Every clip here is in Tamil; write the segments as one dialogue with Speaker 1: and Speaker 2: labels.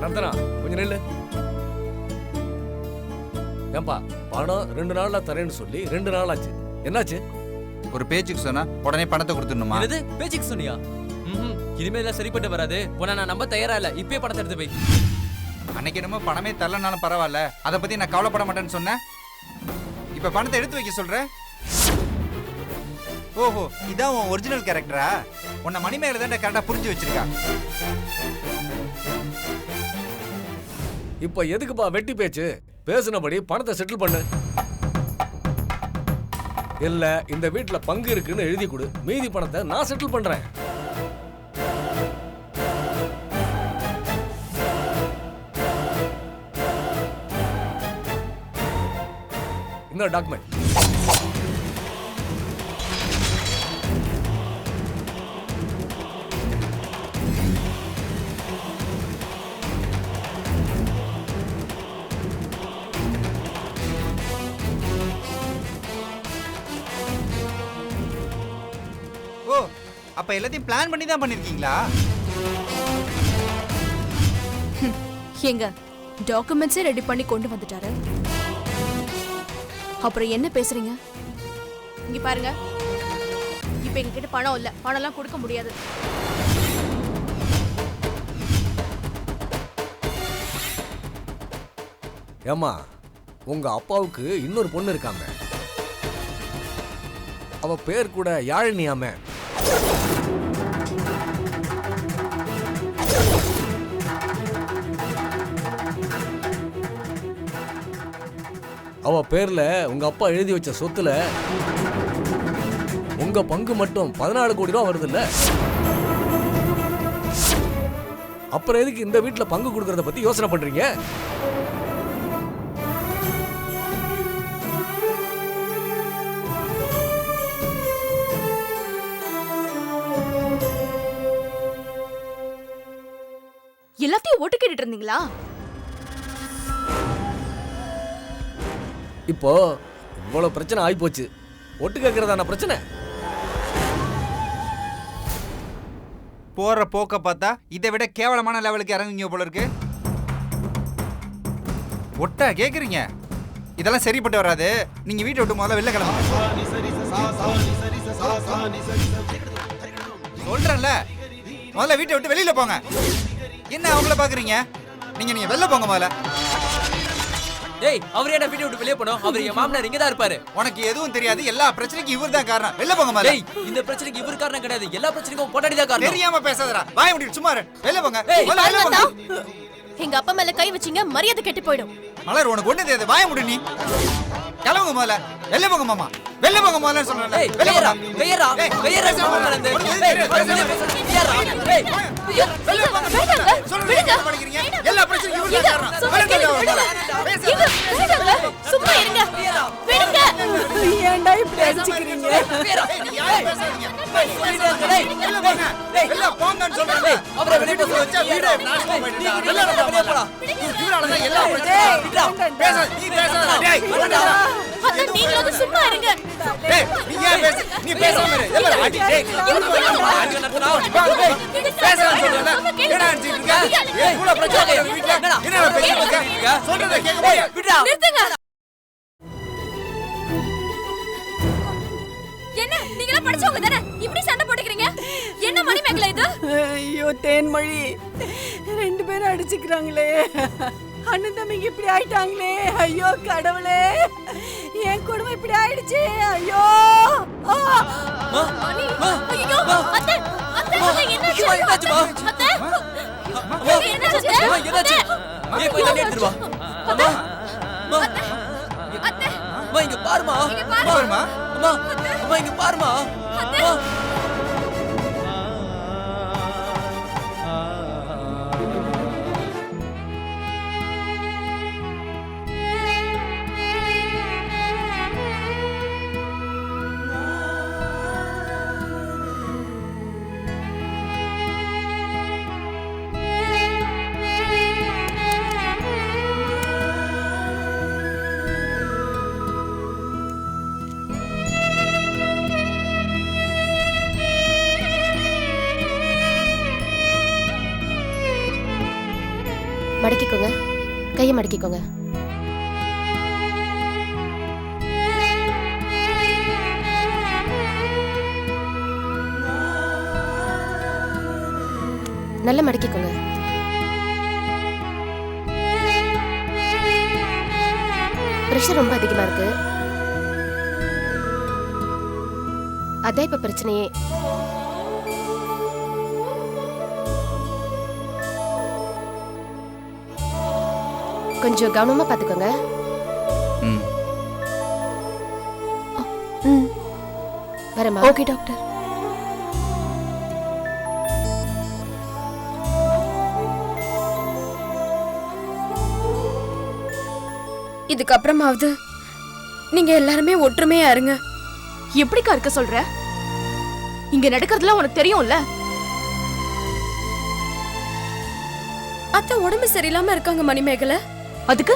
Speaker 1: நர்த்தனா கொஞ்சம் நில்லு. ஏன்பா பணம் 2 நாள்ல தரேன்னு சொல்லி 2 நாள் ஆச்சு, என்னாச்சு?
Speaker 2: ஒரு பேச்சுக்கு சொன்னா உடனே பணத்தை கொடுத்துடணுமா?
Speaker 3: என்னது பேச்சுக்கு சொன்னியா? இனிமே எல்லாம் சரிப்பட்டு வராது. உன்னை நான் நம்ப தயாரா இல்ல. இப்பயே பணத்தை எடுத்து போய்.
Speaker 2: அன்னைக்கு என்னமோ பணமே தரலனாலும் பரவாயில்ல, அதை பத்தி நான் கவலைப்பட மாட்டேன்னு சொன்னேன். இப்ப பணத்தை எடுத்து வைக்க சொல்ற? ஓஹோ, இதான் உன் ஒரிஜினல் கேரக்டரா? உன்னை மணிமேகலை தான் கரெக்டா புரிஞ்சு வச்சிருக்கா.
Speaker 1: இப்ப எதுக்குப்பா வெட்டி பேச்சு? பேசுனபடி பணத்தை செட்டில் பண்ணு. இல்ல இந்த வீட்டுல பங்கு இருக்குன்னு எழுதி கொடு, மீதி பணத்தை நான் செட்டில் பண்றேன். இந்த டாக்குமெண்ட்.
Speaker 2: ஓ, அப்ப எல்லாத்தையும் பிளான் பண்ணி தான் பண்ணிருக்கீங்களா?
Speaker 4: எங்க டாக்குமெண்ட்ஸே ரெடி பண்ணி கொண்டு வந்துட்டாரு, அப்புறம் என்ன பேசுறீங்க? இங்க பாருங்க, இப்ப எங்க கிட்ட பணம் இல்ல, பணம் எல்லாம் கொடுக்க முடியாது.
Speaker 1: ஏமா, உங்க அப்பாவுக்கு இன்னொரு பொண்ணு இருக்காம, அவ பேர் கூட யாழினியாம. அவ பேர்ல உங்க அப்பா எழுதி வச்ச சொத்துல உங்க பங்கு மட்டும் 14 கோடி ரூபா வருது இல்ல? அப்புறம் எதுக்கு இந்த வீட்டுல பங்கு கொடுக்கறத பத்தி யோசனை பண்றீங்க?
Speaker 4: எல்லாத்தையும் ஓட்டு கேட்டுட்டு இருந்தீங்களா?
Speaker 1: இப்போ இவ்வளவு பிரச்சனை ஆயிப்போச்சு, ஒட்டு கேட்கறதான பிரச்சனை?
Speaker 2: போற போக்க பார்த்தா இதை விட கேவலமான லெவலுக்கு இறங்குங்க போல இருக்கு. ஒட்டா கேக்குறீங்க? இதெல்லாம் சரிப்பட்டு வராது. நீங்க வீட்டை விட்டு முதல்ல வெளில கிளம்புங்க. சொல்றேன்ல, முதல்ல வீட்டை விட்டு வெளியில போங்க. என்ன அவங்கள பாக்குறீங்க? நீங்க வெளில போங்க முதல்ல.
Speaker 3: டேய், அவர் என்ன வீட்டை விட்டு வெளியே போனோம்? அவர் என் மாமனார் இங்க தான் இருப்பாரு.
Speaker 2: உனக்கு எதுவும் தெரியாது. எல்லா பிரச்சனைக்கும் இவர் தான் காரணம். வெளில போங்க முதல்ல.
Speaker 3: டேய், இந்த பிரச்சனைக்கு இவர் காரணம் கிடையாது. எல்லா பிரச்சனைக்கும் பொண்டாட்டி தான் காரணம்.
Speaker 2: தெரியாம பேசாதடா. வாய் மூடிட்டு சும்மா இரு. வெளில போங்க.
Speaker 4: வெளில போங்க. எங்க அப்பா மேல கை வச்சீங்க, மரியாதை கெட்டு போய்டும்.
Speaker 2: மலர், உனக்கு ஒண்ணு தெரியாது. வாய் மூடு நீ. கிளம்புங்க முதல்ல. வெளில போங்க மாமா. வெளில போங்க முதல்ல சொல்றேன்.
Speaker 3: டேய், கையறா கையறா கையறா சொல்றேன். டேய், கையறா. டேய்,
Speaker 2: வெளில போங்க. சொல்றேன் படிக்கிறீங்க. எல்லா பிரச்சனைக்கும் இவர் தான் காரணம்.
Speaker 4: சும்மா இருங்க. விடுங்க.
Speaker 5: ஏன்டா இப்படி அடிச்சிக்கிறீங்க?
Speaker 2: நீ யாரை பேசாதீங்க. வெளில போங்கன்னு சொல்றேன்.
Speaker 3: அவரை வெளிய போக
Speaker 2: வச்சா வீடே நாசமா போயிடுடா. வெளில போடா. இவரால தான் எல்லா பிரச்சனையும். பேச நீ பேசாதடா. டேய்,
Speaker 4: அண்ணா, நீங்க சும்மா இருங்க.
Speaker 2: டேய், நீ ஏன் பேச? நீ பேசாம இரு. எல்ல அடி. டேய்,
Speaker 3: அடி நடத்துறா.
Speaker 2: பேசாம சொல்றல. என்னடா அடிச்சிட்டு இருக்க? ஏய், இவ்வளவு பிரச்சனை இருக்கு வீட்ல. என்னடா பேசிட்டு இருக்க? சொல்றத கேட்க முடியா?
Speaker 3: விடுடா.
Speaker 4: நிறுத்துங்க. என்ன நீங்களா படிச்சவங்க தானே? இப்படி சண்டை போட்டுக்கிறீங்க? என்ன மணிமேகலை இது?
Speaker 5: ஐயோ தேன்மொழி, 2 பேரும் அடிச்சுக்கிறாங்களே. அண்ணன் தம்பிங்க இப்படி ஆயிட்டாங்களே. ஐயோ கடவுளே, என் குடும்பம் இப்படி ஆயிடுச்சு. ஐயோ
Speaker 4: ஐயோ அத்தை, அத்தை என்னாச்சு? அத்தை என்னாச்சு?
Speaker 3: என்னாச்சு? நீ போய் தண்ணி எடுத்துட்டு வா. அம்மா
Speaker 4: அத்தை,
Speaker 3: அம்மா இங்க பாருமா.
Speaker 2: பாருமா.
Speaker 3: அம்மா அம்மா இங்க பாருமா. அம்மா
Speaker 6: மடக்கிக்கோங்க, கையை மடக்கிக்கோங்க. நல்லா மடக்கிக்கோங்க. பிரஷர் ரொம்ப அதிகமா இருக்கு. அதான் இப்ப பிரச்சனையே. கொஞ்சம் கவனமா பாத்துக்கோங்க. வரமா?
Speaker 4: Okay doctor.
Speaker 7: இதுக்கப்புறமாவது நீங்க எல்லாருமே ஒற்றுமையா இருங்க.
Speaker 4: எப்படிக்கா இருக்க சொல்ற? இங்க நடக்கிறதுல உனக்கு தெரியும்ல.
Speaker 7: அத்தை உடம்பு சரியில்லாம இருக்காங்க மணிமேகலை.
Speaker 4: அதுக்கு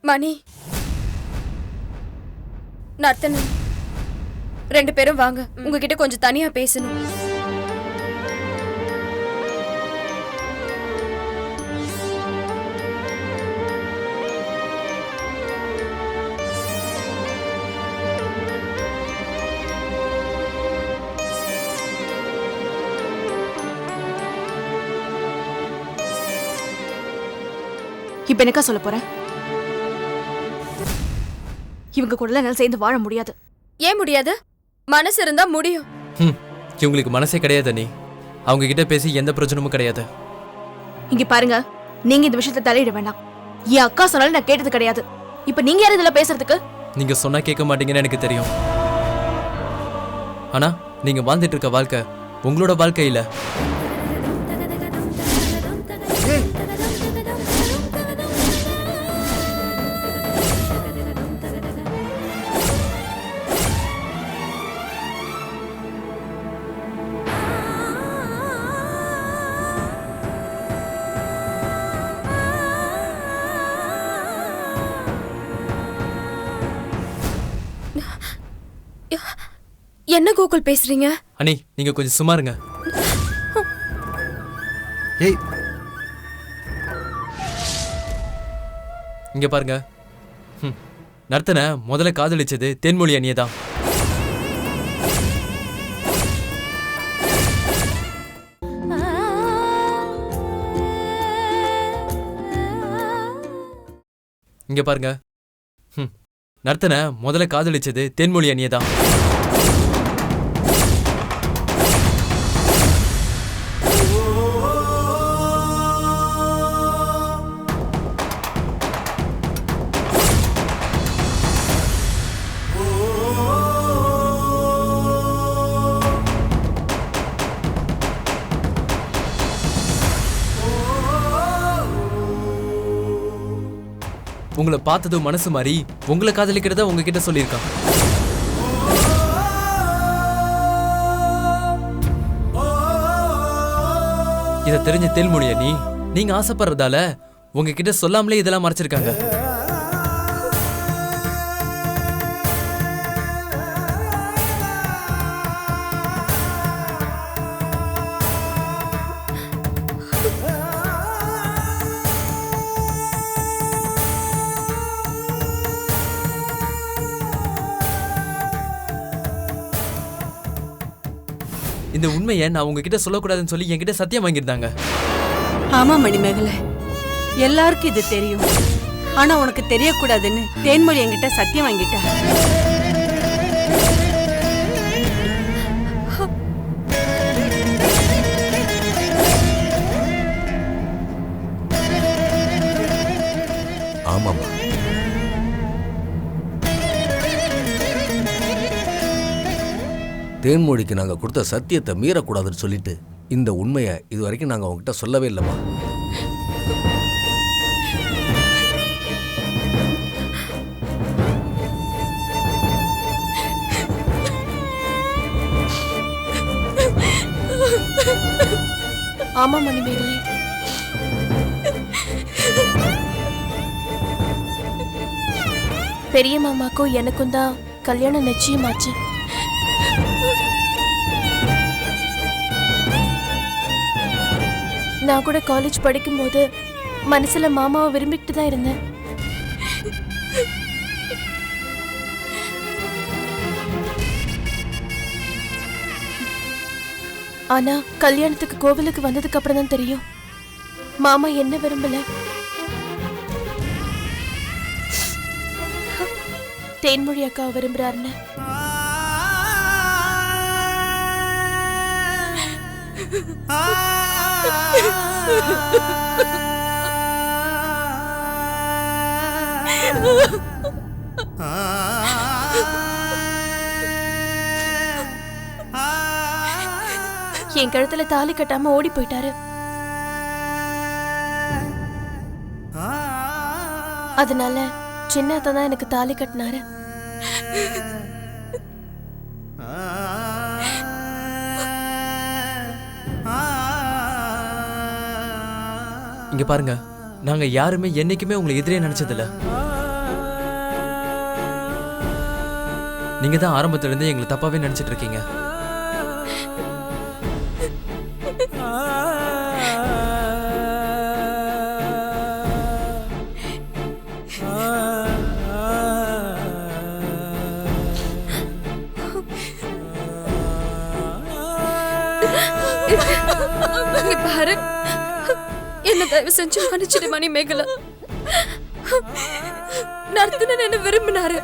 Speaker 7: மணி, நர்த்தனன், 2 பேரும் வாங்க, உங்ககிட்ட கொஞ்சம் தனியா பேசணும்.
Speaker 4: இப்ப என்னக்கா சொல்ல போற? இவங்க கூட என்னால சேர்ந்து வாழ முடியாது.
Speaker 7: ஏன் முடியாது? மனசு இருந்தா முடியும்.
Speaker 3: இவங்களுக்கு மனசே கிடையாது நீ. அவங்க கிட்ட பேசி எந்த பிரச்சனமும் கிடையாது.
Speaker 4: இங்க பாருங்க, நீங்க இந்த விஷயத்துல தலையிட வேண்டாம். என் அக்கா சொன்னாலும் நான் கேட்டது கிடையாது. இப்ப நீங்க யாரும் இதுல பேசுறதுக்கு?
Speaker 3: நீங்க சொன்னா கேட்க மாட்டீங்கன்னு எனக்கு தெரியும். ஆனா நீங்க வாழ்ந்துட்டு இருக்க வாழ்க்கை உங்களோட வாழ்க்கை இல்ல.
Speaker 7: என்ன கோகுல் பேசுறீங்க?
Speaker 3: அண்ணி நீங்க கொஞ்சம் சும்மா இருங்க.
Speaker 2: ஏய்,
Speaker 3: இங்க பாருங்க, நர்த்தனை முதல்ல காதலிச்சது தென்மொழி அண்ணியை தான். இங்க பாருங்க, நர்த்தனை முதல்ல காதலிச்சது தென்மொழி அண்ணியை தான். உங்களை பார்த்ததும் மனசு மாறி உங்களை காதலிக்கிறத உங்ககிட்ட சொல்லியிருக்கான். இதை தெரிஞ்ச தென்மொழி அண்ணி நீங்க ஆசைப்படுறதால உங்ககிட்ட சொல்லாமலே இதெல்லாம் மறைச்சிருக்காங்க. இந்த உண்மையை நான் உங்ககிட்ட சொல்லக்கூடாதுன்னு சொல்லி என்கிட்ட சத்தியம் வாங்கியிருந்தாங்க.
Speaker 5: ஆமா மணிமேகலை, எல்லாருக்கும் இது தெரியும். ஆனா உனக்கு தெரியக்கூடாதுன்னு தேன்மொழி என்கிட்ட சத்தியம் வாங்கிட்டா.
Speaker 1: ஆமாமா, தேன்மொழிக்கு நாங்க கொடுத்த சத்தியத்தை மீறக்கூடாதுன்னு சொல்லிட்டு இந்த உண்மையை இது வரைக்கும் நாங்க அவங்ககிட்ட சொல்லவே இல்லைம்மா.
Speaker 6: ஆமா மணிமேகலை, பெரிய மாமாக்கும் எனக்கும் தான் கல்யாணம் நிச்சயமாச்சு. நான் கூட காலேஜ் படிக்கும்போது மனசுல மாமாவை விரும்பிக்கிட்டு தான் இருந்தேன். ஆனா கல்யாணத்துக்கு கோவிலுக்கு வந்ததுக்கு அப்புறம் தான் தெரியும் மாமா என்ன விரும்பல. தேன்மொழி அக்கா விரும்புறாருன்னு. என் கழுத்துல தாலி கட்டாம ஓடி போயிட்டாரு. அதனால சின்ன அத்தை தான் எனக்கு தாலி கட்டினாரு.
Speaker 3: இங்க பாருங்க, நாங்க யாருமே என்னைக்குமே உங்களை எதிரே நினைச்சதில்ல. நீங்க தான் ஆரம்பத்துல இருந்தே எங்களை தப்பாவே நினைச்சிட்டு இருக்கீங்க.
Speaker 7: இங்க பாரு, என்ன தயவு செஞ்சு மன்னிச்சிடு மணி மேகலா. நர்த்தனன் என்ன விரும்பினாரு.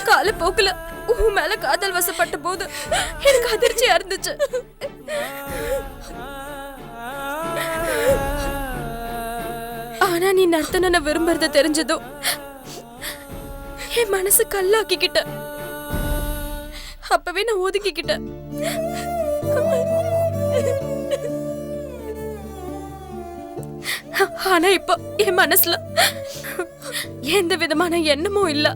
Speaker 7: காலப்போக்குல உன் மேல காதல் வசப்பட்ட போது எனக்கு அதிர்ச்சியா இருந்துச்சு. ஆனா நீ நர்த்தனனை விரும்புறத தெரிஞ்சதும் என் மனசு கல்லாக்கிக்கிட்ட. அப்பவே நான் ஒதுக்கிக்கிட்டேன். ஆனா இப்ப என் மனசுல எந்த விதமான எண்ணமும் இல்ல.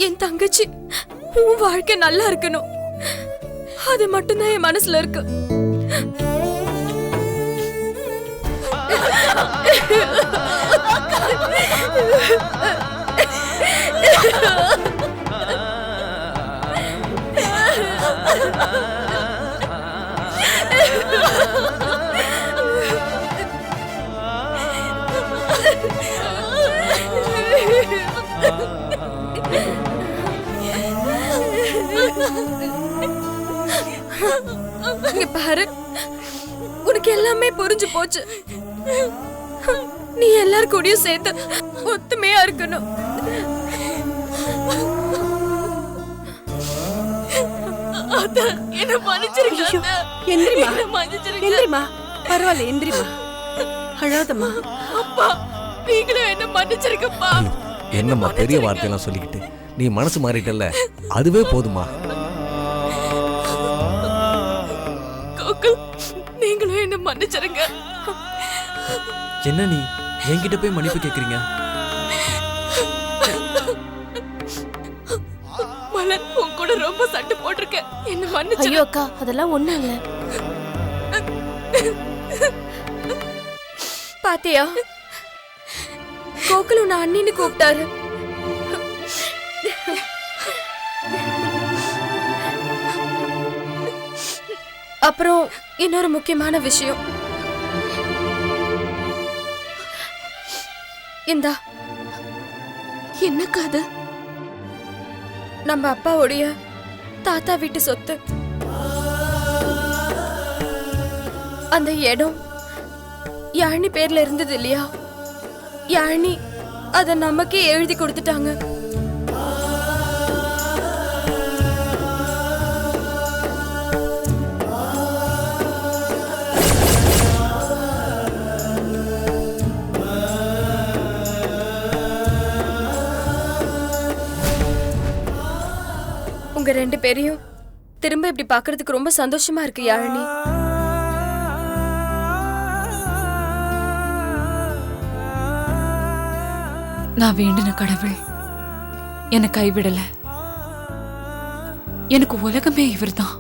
Speaker 7: என் தங்கச்சி உன் வாழ்க்கை நல்லா இருக்கணும், அது மட்டும்தான் என் மனசுல இருக்கு. இங்க பாரு, உனக்கு எல்லாமே புரிஞ்சு போச்சு. நீ எல்லாரும் கூடயும் சேர்த்து ஒத்துமையா இருக்கணும். என்ன மன்னிச்சிருங்க.
Speaker 5: எந்திரிமா, எந்திரிமா, பரவாயில்ல, எந்திரிமா, அழாதம்மா.
Speaker 7: அப்பா, நீங்களும் என்ன மன்னிச்சிருக்கப்பா.
Speaker 1: என்னம்மா பெரிய வார்த்தையெல்லாம் சொல்லிக்கிட்டு, நீ மனசு மாறிட்டல்ல, அதுவே போதுமா.
Speaker 7: கோகுல், நீங்களும் என்ன மன்னிச்சிருங்க.
Speaker 3: என்ன நீ என்கிட்ட போய் மன்னிப்பு கேக்குறீங்க?
Speaker 7: மலன், உன் கூட ரொம்ப சண்டை போட்டிருக்கேன், என்ன மன்னிச்சு.
Speaker 6: ஐயோ அக்கா, அதெல்லாம் ஒண்ணும் இல்ல.
Speaker 7: பாத்தியா, கோகுல் உன்னை அண்ணின்னு கூப்பிட்டாரு. அப்புறம் இன்னொரு முக்கியமான விஷயம். இந்தா,
Speaker 4: என்னக்கா அது?
Speaker 7: நம்ம அப்பாவுடைய தாத்தா வீட்டு சொத்து. அந்த இடம் யாழினி பேர்ல இருந்தது இல்லையா? யாழினி அத நமக்கே எழுதி கொடுத்துட்டாங்க. உங்க ரெண்டு பேரையும் திரும்ப இப்படி பாக்குறதுக்கு ரொம்ப சந்தோஷமா இருக்கு யாழினி.
Speaker 8: நான் வேண்டின கடவுள் என்னை கைவிடல. எனக்கு உலகமே இவர்தான்.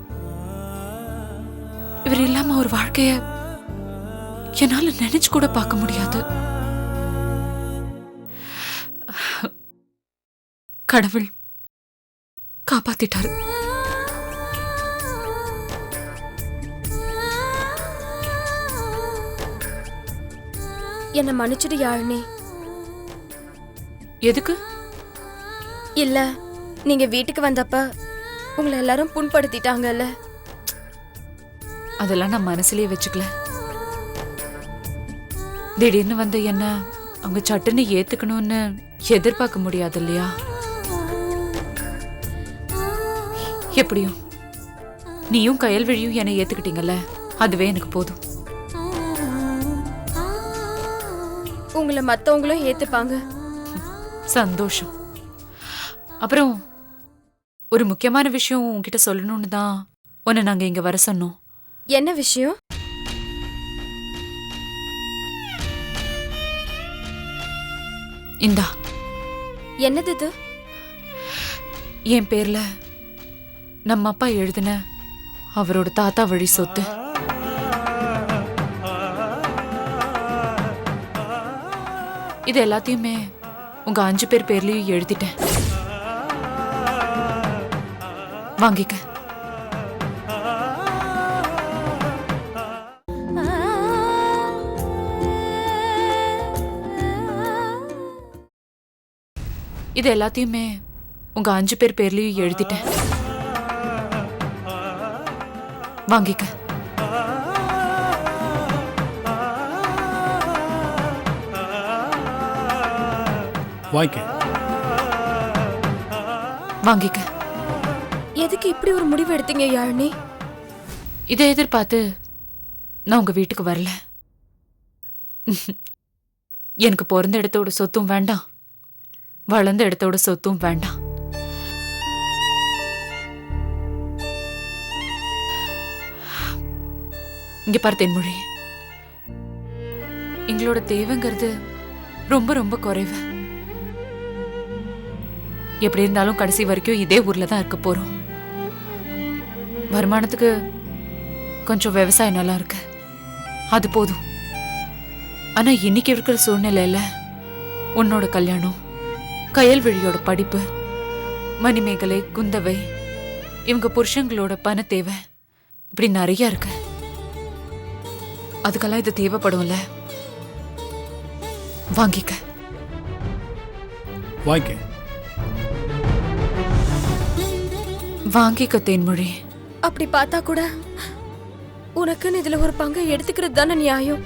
Speaker 8: இவர் இல்லாம ஒரு வாழ்க்கைய என்னால நினைச்சு கூட பார்க்க முடியாது. கடவுள் காப்பாத்திட்டாரு.
Speaker 7: என்ன மன்னிச்சிடு யாழினி.
Speaker 8: எதுக்கு?
Speaker 7: இல்ல, நீங்க வீட்டுக்கு வந்தப்ப உங்களை எல்லாரும் புண்படுத்திட்டாங்கல்ல.
Speaker 8: அதெல்லாம் நான் மனசுலயே வச்சுக்கல. திடீர்னு வந்த என்ன அவங்க சட்டுன்னு ஏத்துக்கணும்னு எதிர்பார்க்க முடியாது இல்லையா? எப்படியும் நீயும் கயல்விழியும் என்னை ஏத்துக்கிட்டீங்கல்ல, அதுவே எனக்கு போதும்.
Speaker 7: உங்களை மத்தவங்களும் ஏத்துப்பாங்க.
Speaker 8: சந்தோஷம். அப்புறம் ஒரு முக்கியமான விஷயம் உன்கிட்ட சொல்லணும்னு தான் உன்னை நாங்க இங்க வர சொன்னோம்.
Speaker 7: என்ன விஷயம்?
Speaker 8: இந்தா.
Speaker 7: என்னது இது?
Speaker 8: என் பேர்ல நம்ம அப்பா எழுதின அவரோட தாத்தா வழி சொத்து. இது எல்லாத்தையுமே உங்க 5 பேர் பேர்லயும் எழுதிட்டேன். வாங்கிக்க. இது எல்லாத்தையுமே உங்க 5 பேர் பேர்லயும் எழுதிட்டேன். வாங்கிக்க. வாங்கிக்க.
Speaker 7: எதுக்கு இப்படி ஒரு முடிவு எடுத்தீங்க யாழினி?
Speaker 8: இதை எதிர்பார்த்து நான் உங்க வீட்டுக்கு வரல. எனக்கு பிறந்த இடத்தோட சொத்தும் வேண்டாம், வளர்ந்த இடத்தோட சொத்தும் வேண்டாம். இங்க பாரு தென்மொழி, எங்களோட தேவைங்கிறது ரொம்ப ரொம்ப குறைவு. எப்படி இருந்தாலும் கடைசி வரைக்கும் இதே ஊர்ல தான் இருக்க போறோம். வருமானத்துக்கு கொஞ்சம் விவசாயம் நல்லா இருக்கு, அது போதும். ஆனா இன்னைக்கு இருக்கிற சூழ்நிலையில உன்னோட கல்யாணம், கயல்விழியோட படிப்பு, மணிமேகலை, குந்தவை, இவங்க புருஷங்களோட பண தேவை, இப்படி நிறைய இருக்கு. அதுக்கெல்லாம் இது தேவைப்படும்ல. வாங்கிக்க. வாங்கிக்க தேன்மொழி.
Speaker 7: அப்படி பார்த்தா கூட உனக்குன்னு இதுல ஒரு பங்கை எடுத்துக்கிறது தானே நியாயம்.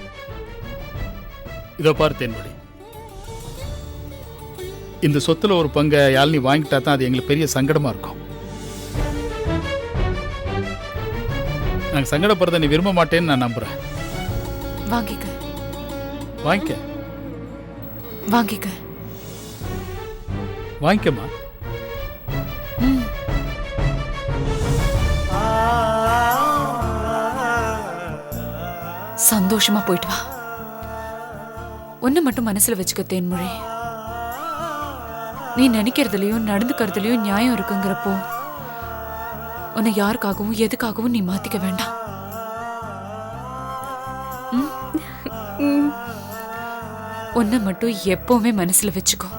Speaker 9: இதோ பாரு தேன்மொழி, இந்த சொத்துல ஒரு பங்கை யாழினி வாங்கிட்டா தான் அது எங்களுக்கு பெரிய சங்கடமா இருக்கும். நாங்க சங்கடப்படுறத நீ விரும்ப மாட்டேன்னு நான் நம்புறேன்.
Speaker 8: வாங்கிக்க.
Speaker 9: வாங்கிக்க.
Speaker 8: வாங்கிக்க.
Speaker 9: வாங்கிக்கம்மா.
Speaker 8: சந்தோஷமா போயிட்டு வா. ஒன்னு மட்டும் மனசுல வச்சுக்க தேன்மொழி, நீ நினைக்கிறதுலயும் நடந்துக்கிறதுலயும் நியாயம் இருக்குங்கிறப்போ உன்னை யாருக்காகவும் எதுக்காகவும் நீ மாத்திக்க வேண்டாம். ஒன்ன மட்டும் எப்பவுமே மனசுல வச்சுக்கோ.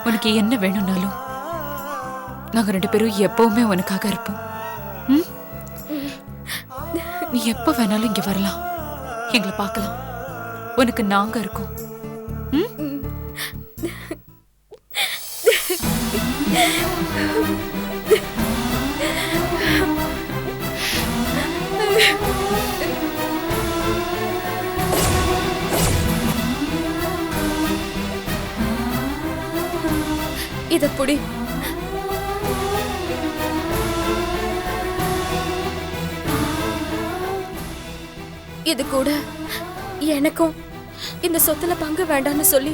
Speaker 8: உனக்கு என்ன வேணும்னாலும் நாங்க 2 பேரும் எப்பவுமே உனக்காக இருப்போம். நீ எப்ப வேணாலும் இங்க வரலாம், எங்களை பார்க்கலாம். உனக்கு நாங்க இருக்கோம்.
Speaker 7: இத புடி. இது கூட எனக்கும் இந்த சொத்துல பங்கு வேண்டாம்னு சொல்லி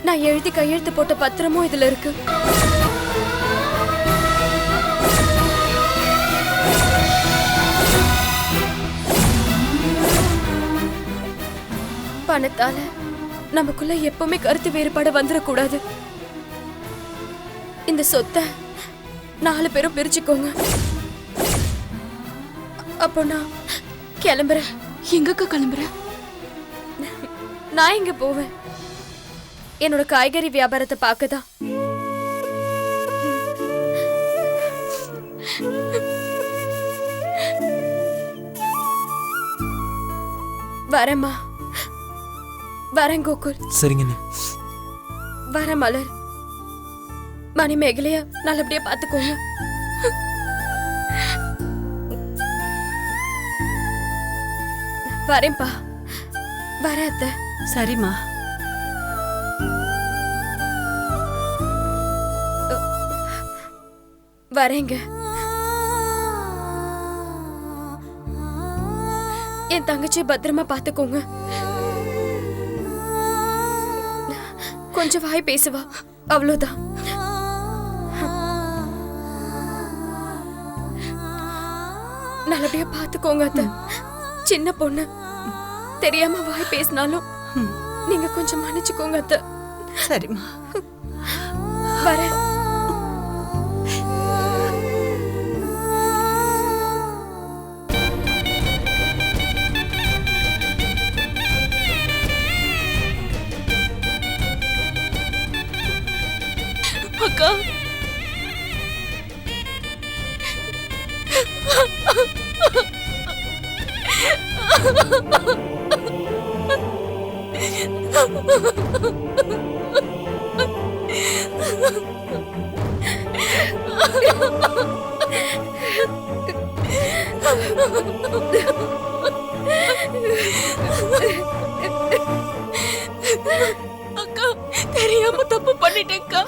Speaker 7: நான் எழுதி கையெழுத்து போட்ட பத்திரமும் இதுல இருக்கு. பணத்தால நமக்குள்ள எப்பவுமே கருத்து வேறுபாடு வந்துடக்கூடாது. இந்த சொத்தை 4 பேரும் பிரிச்சுக்கோங்க. அப்போ நான் கிளம்புறேன்.
Speaker 8: எங்கக்கா கிளம்புற?
Speaker 7: நான் எங்க போவேன்? என்னோட காய்கறி வியாபாரத்தை பார்க்கதான். வரேம்மா. வரேன் கோகுல்.
Speaker 2: சரிங்க அண்ணி.
Speaker 7: வரேன் மலர். மணிமேகலைய நல்லபடியா பாத்துக்கோங்க. வரேன்ப்பா. வரேன் அத்தை.
Speaker 5: சரிம்மா.
Speaker 7: வரேங்க. என் தங்கச்சி பத்திரமா பாத்துக்கோங்க. கொஞ்சம் வாய் பேசுவா, அவ்வளவுதான். நல்லபடியா பாத்துக்கோங்க அத்தை. சின்ன பொண்ணு தெரியாம வாய் பேசினாலும் நீங்க கொஞ்சம் மன்னிச்சுக்கோங்க அத்தை.
Speaker 5: சரிம்மா.
Speaker 7: வரேன்.
Speaker 6: அக்கா, அக்கா தெரியாம தப்பு பண்ணிட்டேன்க்கா.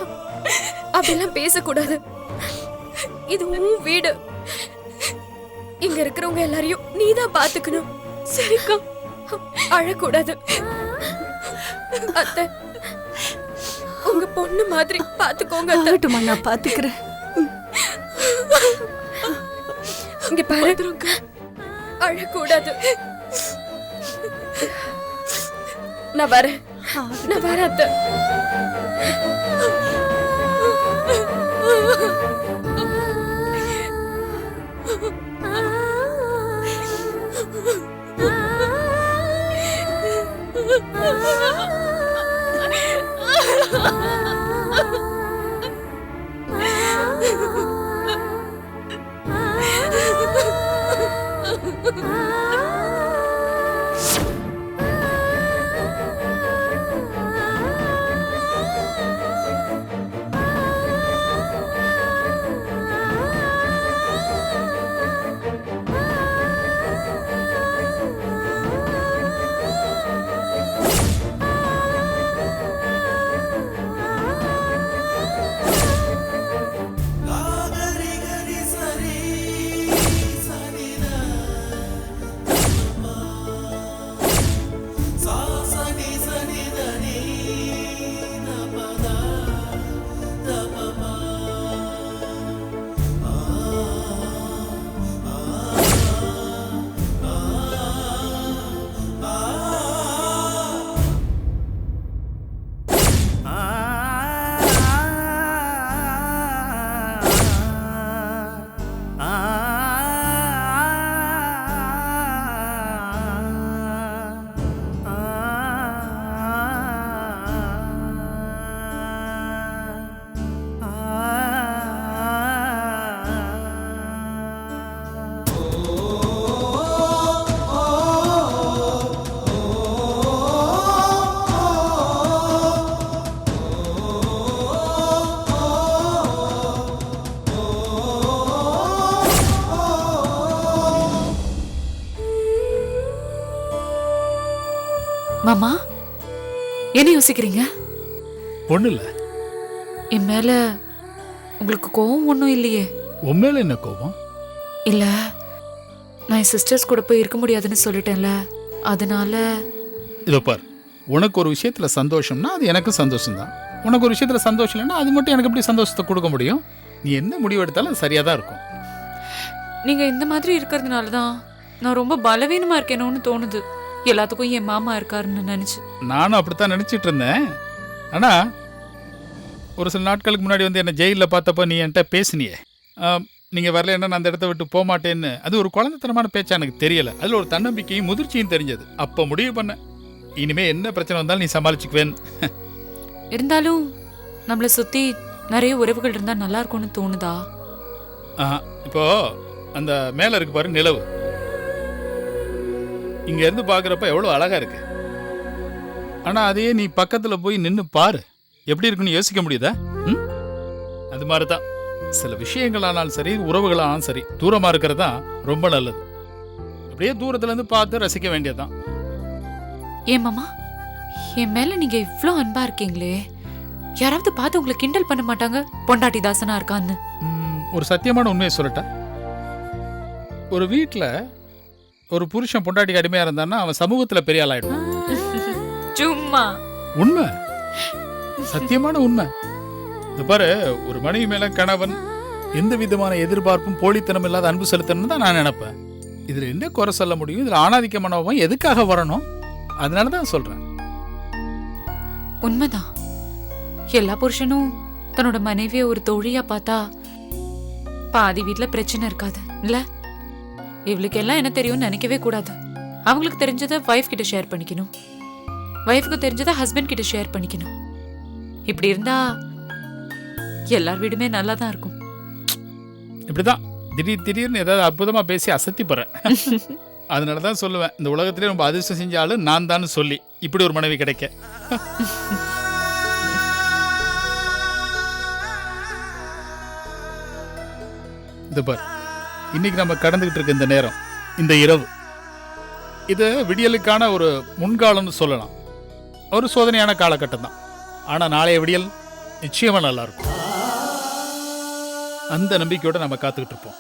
Speaker 7: அப்படிலாம் பேசக்கூடாது. இது உன் வீடு. இங்க இருக்கிறவங்க எல்லாரையும் நீதான் பாத்துக்கணும்.
Speaker 6: சரிக்கா.
Speaker 7: அழக்கூடாது. அத்தை, உங்க பொண்ணு மாதிரி பாத்துக்கோங்க அத்தை.
Speaker 5: ஆகட்டுமா, நான் பாத்துக்கிறேன்.
Speaker 7: இங்க பாரு, அழக்கூடாது. நான் வரேன். நான் வரேன் அத்தை.
Speaker 8: மாமா, என்ன யோசிக்கிறீங்க?
Speaker 9: ஒண்ணு இல்ல.
Speaker 8: என் மேல உங்களுக்கு கோவம் ஒன்றும் இல்லையே?
Speaker 9: உன் மேல என்ன கோபம்?
Speaker 8: இல்ல, நான் என் சிஸ்டர்ஸ் கூட போய் இருக்க முடியாதுன்னு சொல்லிட்டேன்ல, அதனால.
Speaker 9: இதோ பார், உனக்கு ஒரு விஷயத்துல சந்தோஷம்னா அது எனக்கும் சந்தோஷம்தான். உனக்கு ஒரு விஷயத்துல சந்தோஷம் இல்லைன்னா அது மட்டும் எனக்கு எப்படி சந்தோஷத்தை கொடுக்க முடியும்? நீ என்ன முடிவு எடுத்தாலும் அது சரியா தான் இருக்கும்.
Speaker 8: நீங்க இந்த மாதிரி இருக்கிறதுனால தான் நான் ரொம்ப பலவீனமா இருக்கேனோன்னு தோணுது. எல்லாத்துக்கும் என் மாமா இருக்காருன்னு நினைச்சு.
Speaker 9: நானும் அப்படித்தான் நினைச்சிட்டு இருந்தேன். ஆனா ஒரு சில நாட்களுக்கு முன்னாடி வந்து என்ன ஜெயிலில் பார்த்தப்போ நீ என்கிட்ட பேசினியே, நீங்கள் வரலன்னா நான் அந்த இடத்த விட்டு போக மாட்டேன்னு. அது ஒரு குழந்தைத்தனமான பேச்சா எனக்கு தெரியல. அதில் ஒரு தன்னம்பிக்கையும் முதிர்ச்சியும் தெரிஞ்சது. அப்போ முடிவு பண்ண, இனிமே என்ன பிரச்சனை வந்தாலும் நீ சமாளிச்சுக்குவேன்.
Speaker 8: இருந்தாலும் நம்மளை சுத்தி நிறைய உறவுகள் இருந்தா நல்லா இருக்கும்னு தோணுதா?
Speaker 9: இப்போ அந்த மேல இருக்கு பாரு நிலவு, இங்க இருந்து பாக்குறப்ப எவ்வளவு அழகா இருக்கு. ஆனா அதையே நீ பக்கத்துல போய் நின்னு பாரு, எப்படி இருக்குன்னு யோசிக்க முடியுதா? ம்? அது மாதிரிதான் சில விஷயங்களானாலும் சரி, உறவுகளானாலும் சரி, தூரமா இருக்கிறதா ரொம்ப நல்லது. அப்படியே தூரத்துல இருந்து பார்த்து ரசிக்க வேண்டியதுதான்.
Speaker 8: ஏன் மாமா, என் மேல நீங்க இவ்ளோ அன்பா இருக்கீங்களே, யாராவது பார்த்து உங்களை கிண்டல் பண்ண மாட்டாங்க பொண்டாட்டி தாசனா இருக்கான்னு?
Speaker 9: ஒரு சத்தியமான உண்மையை சொல்லட்டா, ஒரு வீட்டுல ஒரு புருஷன் பொண்டாட்டிக்கு அடிமையா இருந்தான்னா அவன் சமூகத்துல பெரிய ஆள் ஆயிடுவான்.
Speaker 8: சும்மா
Speaker 9: உண்மை, சத்தியமான உண்மை. இந்த பாரு, ஒரு மனைவி மேல கணவன் எந்த விதமான எதிர்பார்ப்பும் போலித்தனம் இல்லாத அன்பு செலுத்தணும்னு தான் நான் நினைப்பேன். இதுல என்ன குறை சொல்ல முடியும்? இதுல ஆணாதிக்க மனோபாவம் எதுக்காக வரணும்? அதனாலதான் சொல்றேன்.
Speaker 8: உண்மைதான். எல்லா புருஷனும் தன்னோட மனைவியை ஒரு தோழியா பார்த்தா பாதி வீட்டுல பிரச்சனை இருக்காது இல்ல? இவளுக்கு எல்லாம் என்ன தெரியும்னு நினைக்கவே கூடாது. அவங்களுக்கு தெரிஞ்சதை வைஃப் கிட்ட ஷேர் பண்ணிக்கணும், வைஃப்க்கு தெரிஞ்சதை ஹஸ்பண்ட் கிட்ட ஷேர் பண்ணிக்கணும். இப்படி இருந்தா எல்லார் வீடுமே நல்லா தான் இருக்கும்.
Speaker 9: இப்படிதான் திடீர்னு ஏதாவது அற்புதமா பேசி அசத்தி போறேன். அதனாலதான் சொல்லுவேன், இந்த உலகத்திலே ரொம்ப அதிர்ஷ்டம் செஞ்சாலும் நான் தான் சொல்லி இப்படி ஒரு மனைவி கிடைக்க. இந்த பார், இன்னைக்கு நம்ம கடந்துகிட்டு இருக்க இந்த நேரம், இந்த இரவு, இது விடியலுக்கான ஒரு முன்காலம்னு சொல்லலாம். ஒரு சோதனையான காலகட்டம் தான். ஆனா நாளைய விடியல் நிச்சயமா நல்லா இருக்கும். அந்த நம்பிக்கையோட நம்ம காத்துக்கிட்டு இருப்போம்.